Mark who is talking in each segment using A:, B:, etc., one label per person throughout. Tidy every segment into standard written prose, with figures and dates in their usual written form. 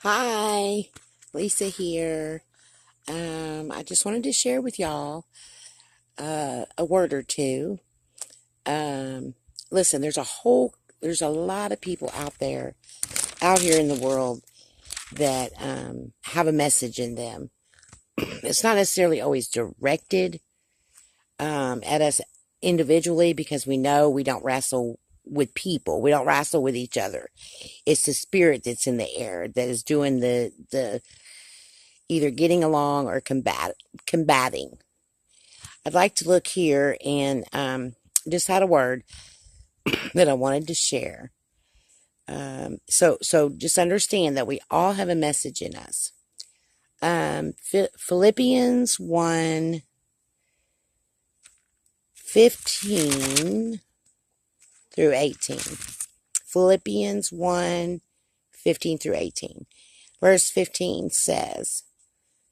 A: Hi, Lisa here. I just wanted to share with y'all a word or two. Um, Listen, there's a lot of people out here in the world that have a message in them. It's not necessarily always directed at us individually because we know we don't wrestle with people. We don't wrestle with each other. It's the spirit that's in the air that is doing the either getting along or combating. I'd like to look here and just had a word that I wanted to share. So just understand that we all have a message in us. Philippians 1:15 through 18. Philippians 1:15 through 18. Verse 15 says,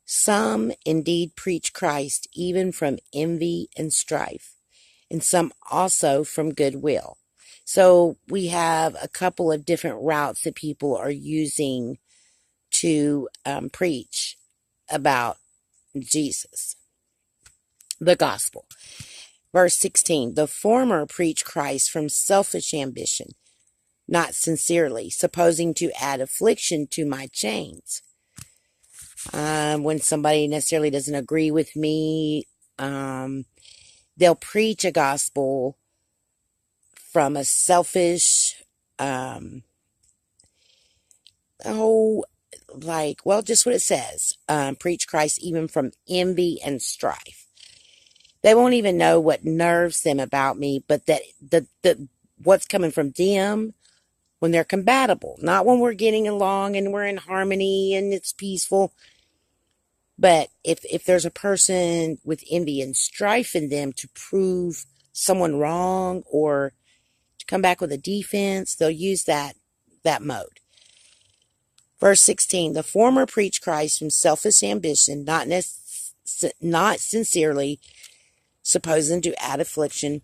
A: "Some indeed preach Christ even from envy and strife, and some also from goodwill." So we have a couple of different routes that people are using to preach about Jesus, the gospel. Verse 16, "The former preach Christ from selfish ambition, not sincerely, supposing to add affliction to my chains." When somebody necessarily doesn't agree with me, they'll preach a gospel from a selfish, oh, well, just what it says. Preach Christ even from envy and strife. They won't even know what nerves them about me, but that the what's coming from them when they're compatible, not when we're getting along and we're in harmony and it's peaceful. But if there's a person with envy and strife in them to prove someone wrong or to come back with a defense, they'll use that mode. Verse 16, "The former preach Christ from selfish ambition, not sincerely, supposing to add affliction."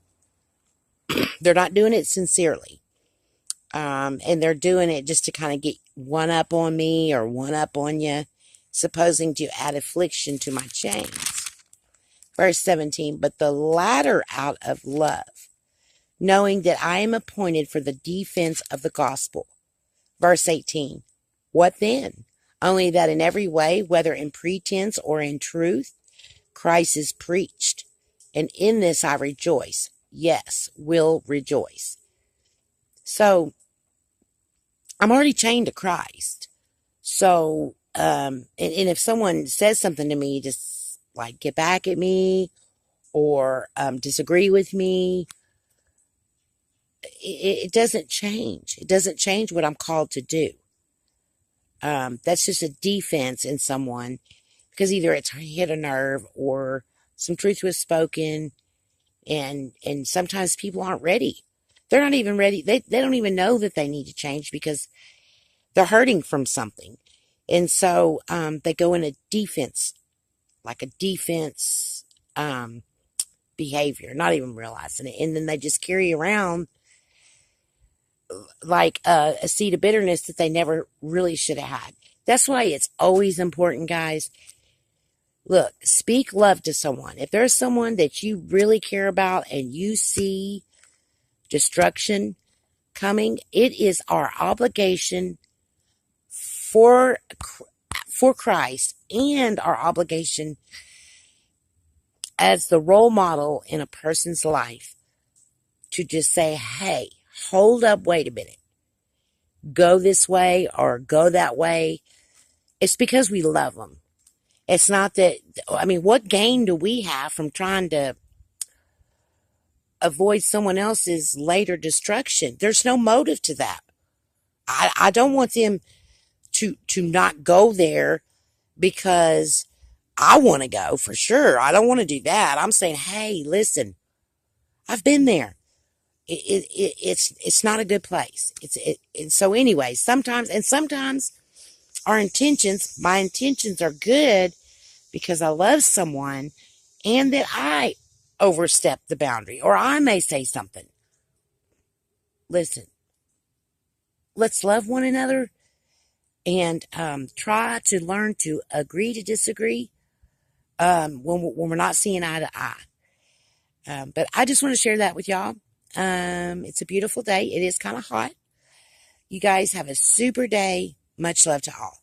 A: They're not doing it sincerely. And they're doing it just to kind of get one up on me or one up on you, supposing to add affliction to my chains. Verse 17, "But the latter out of love, knowing that I am appointed for the defense of the gospel." Verse 18, "What then? Only that in every way, whether in pretense or in truth, Christ is preached. And in this I rejoice. Yes, will rejoice." So I'm already chained to Christ. So, and if someone says something to me, just like get back at me or disagree with me, it doesn't change. It doesn't change what I'm called to do. That's just a defense in someone because either it's hit a nerve or some truth was spoken, and sometimes people aren't ready. They're not even ready. They don't even know that they need to change because they're hurting from something. And so they go in a defense, like a defense behavior, not even realizing it. And then they just carry around like a seed of bitterness that they never really should have had. That's why it's always important, guys. Look, speak love to someone. If there's someone that you really care about and you see destruction coming, it is our obligation for Christ and our obligation as the role model in a person's life to just say, "Hey, hold up, wait a minute. Go this way or go that way." It's because we love them. It's not that, I mean, what gain do we have from trying to avoid someone else's later destruction? There's no motive to that. I don't want them to not go there because I want to go for sure. I don't want to do that. I'm saying, hey, listen, I've been there. It's not a good place. So anyway, sometimes my intentions are good because I love someone and that I overstep the boundary or I may say something. Listen, let's love one another and try to learn to agree to disagree when we're not seeing eye to eye. But I just want to share that with y'all. It's a beautiful day. It is kind of hot. You guys have a super day. Much love to all.